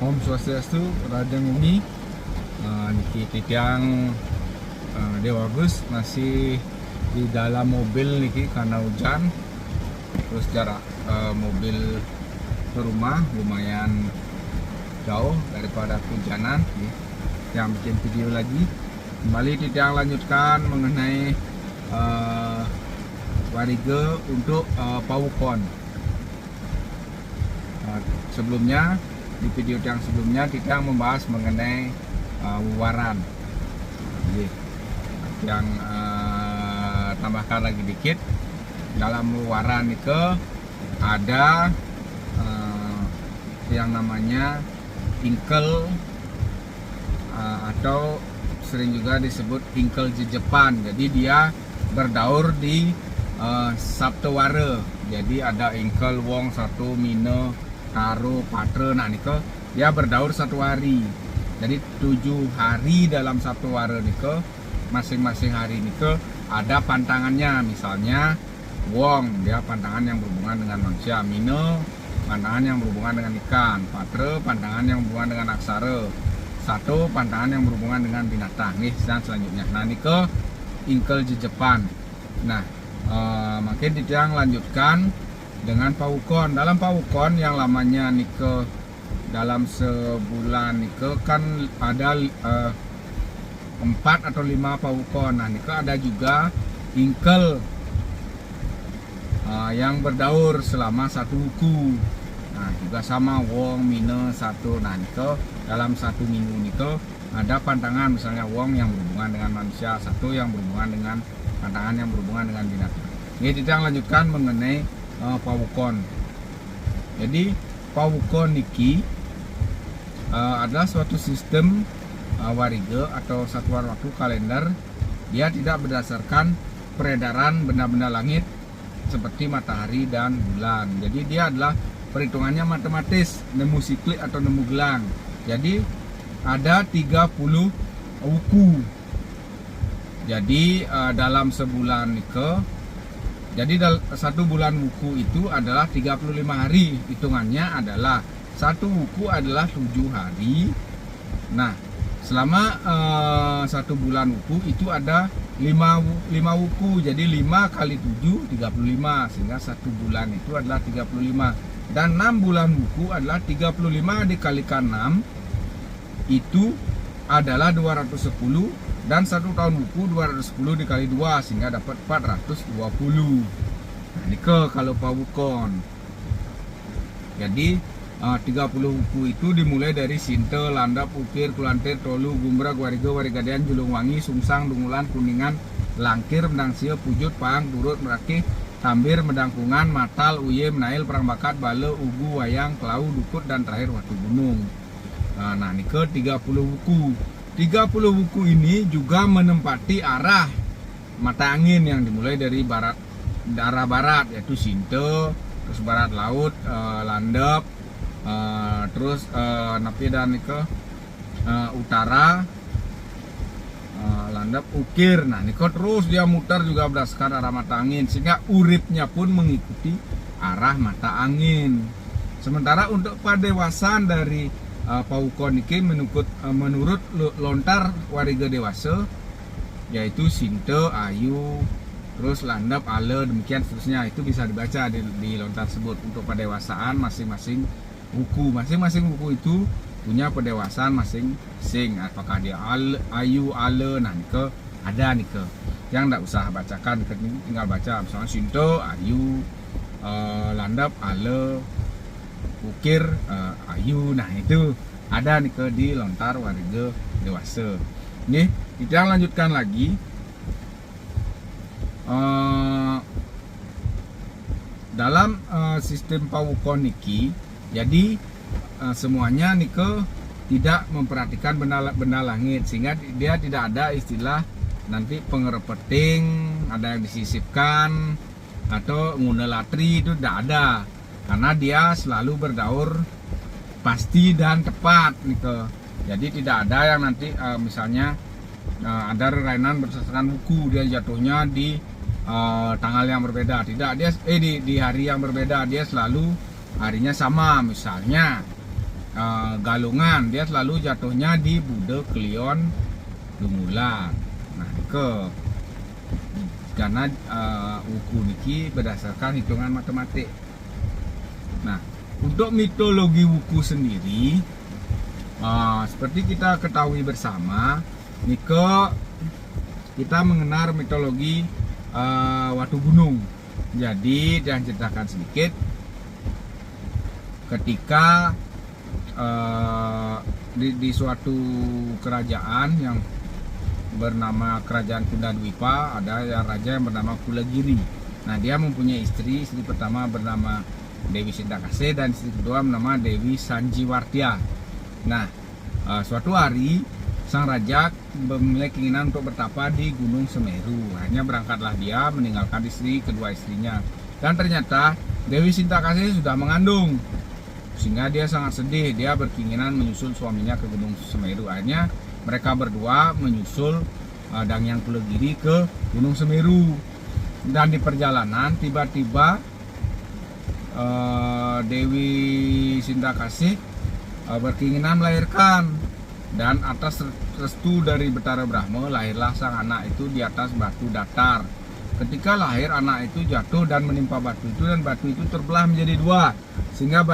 Om Swastiastu, Raja Ngumi. Niki titiang Dewa Agus masih di dalam mobil niki karena hujan. Terus jarak mobil ke rumah lumayan jauh daripada kehujanan. Yang bikin video lagi. Kembali titiang lanjutkan mengenai warige untuk pawukon. Sebelumnya di video yang sebelumnya kita membahas mengenai waran. Yang tambahkan lagi dikit, dalam waran itu ada yang namanya ingkel atau sering juga disebut ingkel jejepan. Jadi dia berdaur di Sabtewara. Jadi ada ingkel wong satu mine karo patre, nah nike dia berdaur satu hari. Jadi 7 hari dalam satu hari nike, masing-masing hari nike ada pantangannya. Misalnya wong dia pantangan yang berhubungan dengan manusia, mine pantangan yang berhubungan dengan ikan, patre pantangan yang berhubungan dengan aksara, satu pantangan yang berhubungan dengan binatang. Nih dan selanjutnya. Nah nike ingkel jejepan. Nah makin kita lanjutkan dengan pawukon. Dalam pawukon yang lamanya nike dalam sebulan nike kan ada 4 atau 5 pawukon. Nah nike ada juga ingkel yang berdaur selama 1 wuku. Nah juga sama wong mine 1. Nah nike dalam 1 minggu nike ada pantangan, misalnya wong yang berhubungan dengan manusia, 1 yang berhubungan dengan pantangan yang berhubungan dengan binatang. Ini kita lanjutkan mengenai pawukon. Jadi pawukon niki adalah suatu sistem warige atau satuan waktu kalender. Dia tidak berdasarkan peredaran benda-benda langit seperti matahari dan bulan. Jadi dia adalah perhitungannya matematis, nemu siklik atau nemu gelang. Jadi ada 30 wuku. Jadi dalam sebulan nike, jadi satu bulan wuku itu adalah 35 hari. Hitungannya adalah satu wuku adalah 7 hari. Nah selama 1 bulan wuku itu ada 5 wuku. Jadi 5 kali 7 35, sehingga 1 bulan itu adalah 35. Dan 6 bulan wuku adalah 35 dikalikan 6 itu adalah 210. Dan 1 tahun wuku 210 dikali 2 sehingga dapat 420. Nah nike kalau pawukon. Jadi 30 wuku itu dimulai dari Sinte, Landap, Ukir, Kulantir, Tolu, Gumbrag, Warige, Warigadian, Julungwangi, Sungsang, Dungulan, Kuningan, Langkir, Mendangsia, Pujut, Pang, Turut, Merakih, Tambir, Medangkungan, Matal, Uye, Menail, Perang Bakat, Bale, Ugu, Wayang, Kelau, Dukut, dan terakhir Watu Gunung. Nah nike 30 wuku. 30 wuku ini juga menempati arah mata angin yang dimulai dari barat, arah barat, yaitu Sinte, terus barat laut, Landep, terus napi dan ke utara, Landep, Ukir. Nah niko terus dia muter juga berdasarkan arah mata angin, sehingga uripnya pun mengikuti arah mata angin. Sementara untuk padewasan dari pawukon niki menurut lontar warige dewasa, yaitu Sinte, Ayu, terus Landap, Ale, demikian seterusnya. Itu bisa dibaca di lontar tersebut. Untuk pendewasaan masing-masing wuku. Masing-masing wuku itu punya pendewasaan masing-masing. Apakah dia Ayu, Ale, nah nike ada nike. Yang tidak usah bacakan, tinggal baca. Misalnya Sinte, Ayu, Landap, Ale, Ukir, Ayu. Nah itu ada nike di lontar warige dewasa. Nih kita lanjutkan lagi. Dalam sistem pawukon niki, jadi semuanya nike tidak memperhatikan benda langit, sehingga dia tidak ada istilah nanti pengerepeting, ada yang disisipkan atau ngunelatri, itu tidak ada. Karena dia selalu berdaur pasti dan tepat nike. Jadi tidak ada yang nanti misalnya ada rerainan berdasarkan wuku, dia jatuhnya di tanggal yang berbeda. Tidak, dia di hari yang berbeda. Dia selalu harinya sama. Misalnya Galungan, dia selalu jatuhnya di Bude Klion Lumulan. Nah, karena wuku niki berdasarkan hitungan matematik. Nah, untuk mitologi wuku sendiri, seperti kita ketahui bersama, kita mengenal mitologi Watu Gunung. Jadi, jangan ceritakan sedikit. Ketika di suatu kerajaan yang bernama Kerajaan Kundadwipa, ada raja yang bernama Kulagiri. Nah, dia mempunyai istri pertama bernama Dewi Sintakase dan istri kedua bernama Dewi Sanjiwartya. Nah, suatu hari sang raja memiliki keinginan untuk bertapa di Gunung Semeru. Akhirnya berangkatlah dia meninggalkan kedua istrinya. Dan ternyata Dewi Sintakase sudah mengandung. Sehingga dia sangat sedih, dia berkeinginan menyusul suaminya ke Gunung Semeru. Akhirnya mereka berdua menyusul Dangyang Kulagiri ke Gunung Semeru. Dan di perjalanan tiba-tiba Dewi Sintakase berkeinginan melahirkan. Dan atas restu dari Betara Brahma, lahirlah sang anak itu di atas batu datar. Ketika lahir, anak itu jatuh dan menimpa batu itu, dan batu itu terbelah menjadi dua. Sehingga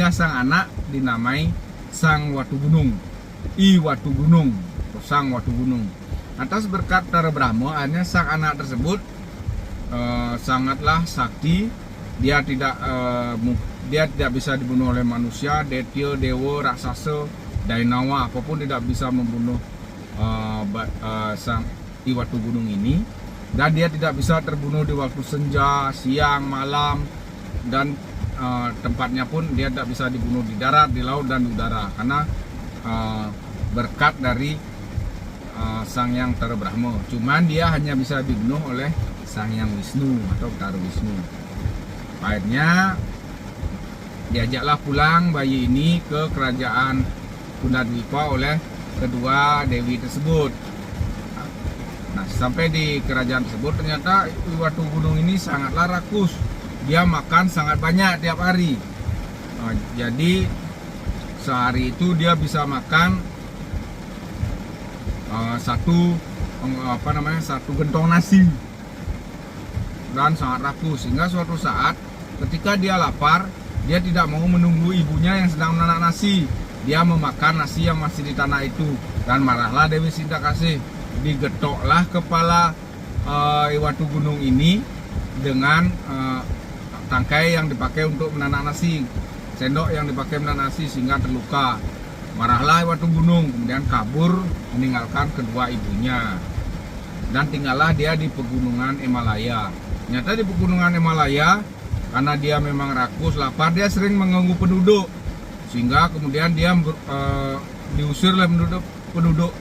sang anak dinamai Sang Watu Gunung. Watu Gunung, Sang Watu Gunung. Atas berkat Betara Brahma, akhirnya sang anak tersebut sangatlah sakti. Dia tidak bisa dibunuh oleh manusia, detya, dewa, raksasa, dainawa, apapun tidak bisa membunuh sang Watu Gunung ini. Dan dia tidak bisa terbunuh di waktu senja, siang, malam, dan tempatnya pun dia tidak bisa dibunuh di darat, di laut, dan di udara, karena berkat dari Sang Yang Betara Brahma. Cuman dia hanya bisa dibunuh oleh Sang Yang Wisnu atau Betara Wisnu. Akhirnya diajaklah pulang bayi ini ke kerajaan Kundadwipa oleh kedua dewi tersebut. Nah, sampai di kerajaan tersebut ternyata Watu Gunung ini sangatlah rakus. Dia makan sangat banyak tiap hari. Jadi sehari itu dia bisa makan satu gentong nasi, dan sangat rakus. Sehingga suatu saat ketika dia lapar, dia tidak mau menunggu ibunya yang sedang menanak nasi. Dia memakan nasi yang masih di tanah itu, dan marahlah Dewi Sintakase. Digetoklah kepala Watu Gunung ini dengan tangkai yang dipakai untuk menanak nasi, sendok yang dipakai menanak nasi, sehingga terluka. Marahlah Watu Gunung, kemudian kabur meninggalkan kedua ibunya, dan tinggallah dia di pegunungan Himalaya. Ternyata di pegunungan Himalaya, karena dia memang rakus, lapar, dia sering mengganggu penduduk, sehingga kemudian dia diusir oleh penduduk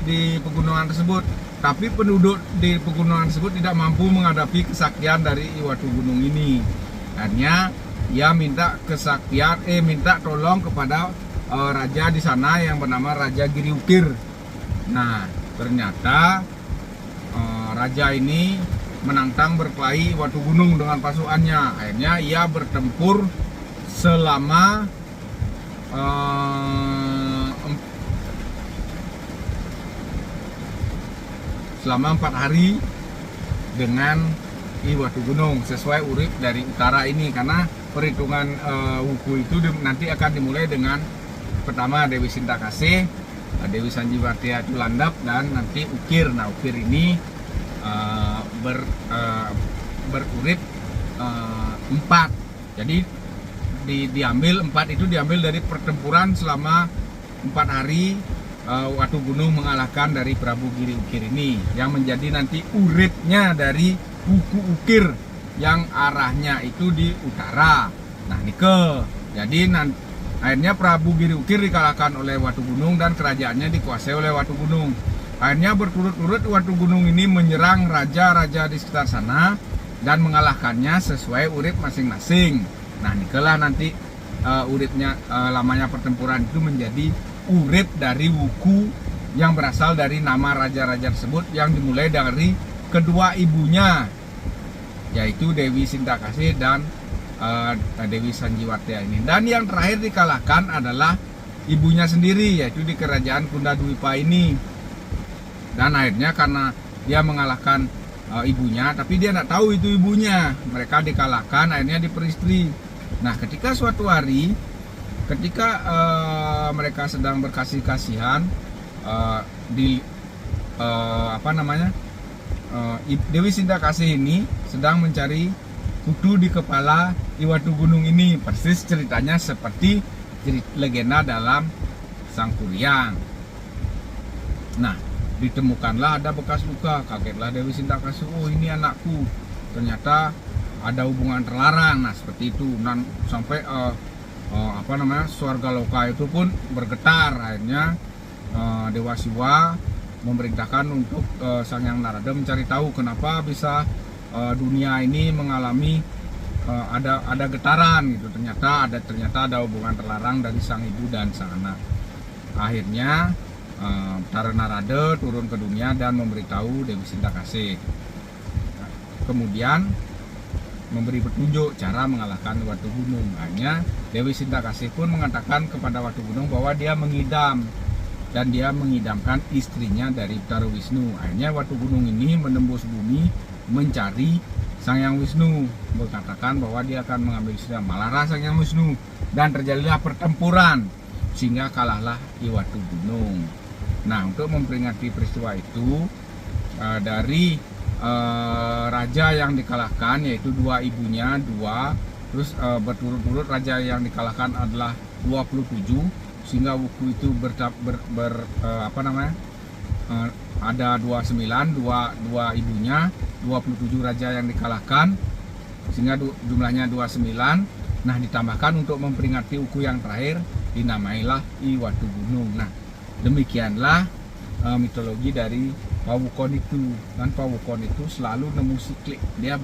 di pegunungan tersebut. Tapi penduduk di pegunungan tersebut tidak mampu menghadapi kesaktian dari Watu Gunung ini. Akhirnya ia minta tolong kepada raja di sana yang bernama Raja Giri Ukir. Nah, ternyata raja ini menantang berkelahi Watu Gunung dengan pasukannya. Akhirnya ia bertempur selama 4 hari dengan Watu Gunung, sesuai urip dari utara ini, karena perhitungan wuku itu nanti akan dimulai dengan pertama Dewi Sintakase, Dewi Sanjiwartya itu landap, dan nanti Ukir. Nah, Ukir ini berurip 4. Jadi diambil 4 itu diambil dari pertempuran selama 4 hari Watu Gunung mengalahkan dari Prabu Giri Ukir ini, yang menjadi nanti uripnya dari wuku Ukir yang arahnya itu di utara. Nah, jadi akhirnya Prabu Giri Ukir dikalahkan oleh Watu Gunung dan kerajaannya dikuasai oleh Watu Gunung. Akhirnya berturut-turut Watu Gunung ini menyerang raja-raja di sekitar sana dan mengalahkannya sesuai urip masing-masing. Nah, nanti uripnya lamanya pertempuran itu menjadi urip dari wuku yang berasal dari nama raja-raja tersebut, yang dimulai dari kedua ibunya, yaitu Dewi Sintakase dan Dewi Sanjiwati ini. Dan yang terakhir dikalahkan adalah ibunya sendiri, yaitu di kerajaan Kunda Dwipa ini. Dan akhirnya karena dia mengalahkan ibunya, tapi dia tidak tahu itu ibunya, mereka dikalahkan, akhirnya diperistri. Nah, ketika suatu hari, ketika mereka sedang berkasih-kasihan Dewi Sintakasih ini sedang mencari kutu di kepala Iwatu Gunung ini. Persis ceritanya seperti legenda dalam Sang Kuryang. Nah, ditemukanlah ada bekas luka. Kagetlah Dewi Sintakasih, oh ini anakku, ternyata ada hubungan terlarang. Nah, seperti itu. Dan sampai Swarga Loka itu pun bergetar. Akhirnya Dewa Siwa memerintahkan untuk Sang Hyang Narada mencari tahu kenapa bisa dunia ini mengalami ada getaran gitu. Ternyata ada hubungan terlarang dari sang ibu dan sang anak. Akhirnya Tara Narada turun ke dunia dan memberitahu Dewi Sintakasih. Kemudian memberi petunjuk cara mengalahkan Watu Gunung. Hanya Dewi Sintakasih pun mengatakan kepada Watu Gunung bahwa dia mengidam, dan dia mengidamkan istrinya dari Batara Wisnu. Akhirnya Watu Gunung ini menembus bumi mencari Sang Hyang Wisnu, mengatakan bahwa dia akan mengambil istrinya. Malah Sang Hyang Wisnu, dan terjadilah pertempuran sehingga kalahlah Iwatu Gunung. Nah, untuk memperingati peristiwa itu, dari raja yang dikalahkan, yaitu dua ibunya, terus berturut-turut raja yang dikalahkan adalah 27, sehingga wuku itu ada 29, dua ibunya, 27 raja yang dikalahkan, sehingga jumlahnya 29. Nah, ditambahkan untuk memperingati wuku yang terakhir, dinamailah Iwatu Gunung. Nah, demikianlah mitologi dari Pawukon itu. Dan Pawukon itu selalu nemu siklik, dia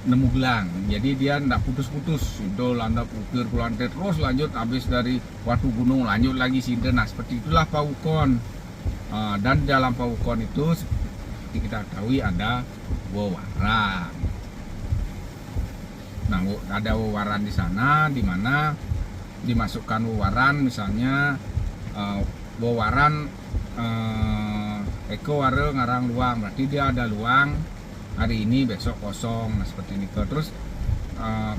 nemu gelang. Jadi dia tidak putus-putus, itu landak ukir kulantet terus lanjut, habis dari Watu Gunung lanjut lagi Sinten. Nah, seperti itulah Pawukon. Dan dalam Pawukon itu seperti kita ketahui ada wewaran. Nah, ada wewaran di sana, di mana dimasukkan wewaran, misalnya wewaran Eko Ware ngarang luang, berarti dia ada luang hari ini, besok kosong. Nah, seperti ini. Terus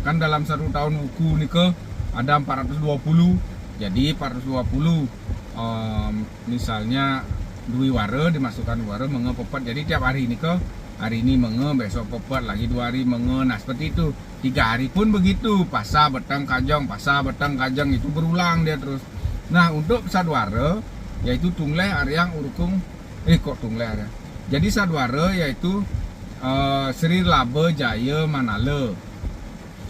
kan dalam satu tahun wuku nike ada 420, jadi 420 misalnya Dwi Ware dimasukkan Ware menge pepet, jadi tiap hari nike, hari ini menge, besok pepet lagi 2 hari menge. Nah, seperti itu. 3 hari pun begitu, pasa beteng kajang, pasa beteng kajang, itu berulang dia terus. Nah, untuk Sadwara yaitu Tungle Aryang Urukung Tungle Aryang. Jadi Sadwara yaitu Sri Laba Jaya Manala.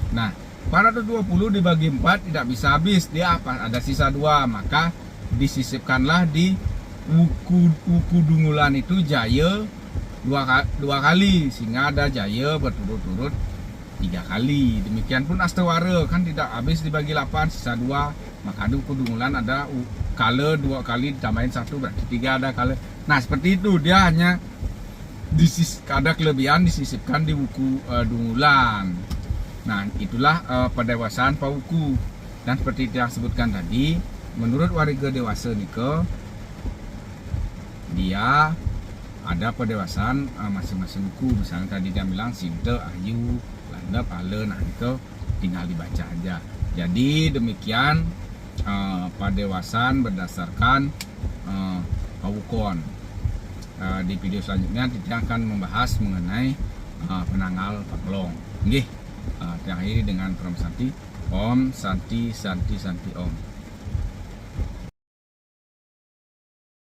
Nah, 420 dibagi 4 tidak bisa habis, dia ada sisa 2, maka disisipkanlah di wuku Dungulan itu Jaya 2 kali, sehingga ada Jaya berturut-turut 3 kali. Demikian pun Astawara kan tidak habis dibagi 8, sisa 2, maka di wuku Dungulan ada kala 2 kali ditambahin 1, berarti 3 ada kala. Nah, seperti itu, dia hanya ada kelebihan disisipkan di wuku Dungulan. Nah, itulah pendewasaan Pawuku. Dan seperti yang sebutkan tadi, menurut warga dewasa nike, dia ada pendewasaan masing-masing wuku. Misalnya tadi dia bilang Sinta, Ayu, Landep, Ale, nah itu tinggal dibaca aja. Jadi demikian pendewasan berdasarkan Pawukon. Di video selanjutnya kita akan membahas mengenai penanggal Paklong. Nggih, terakhir dengan Om Santi. Om Santi Santi Santi Om.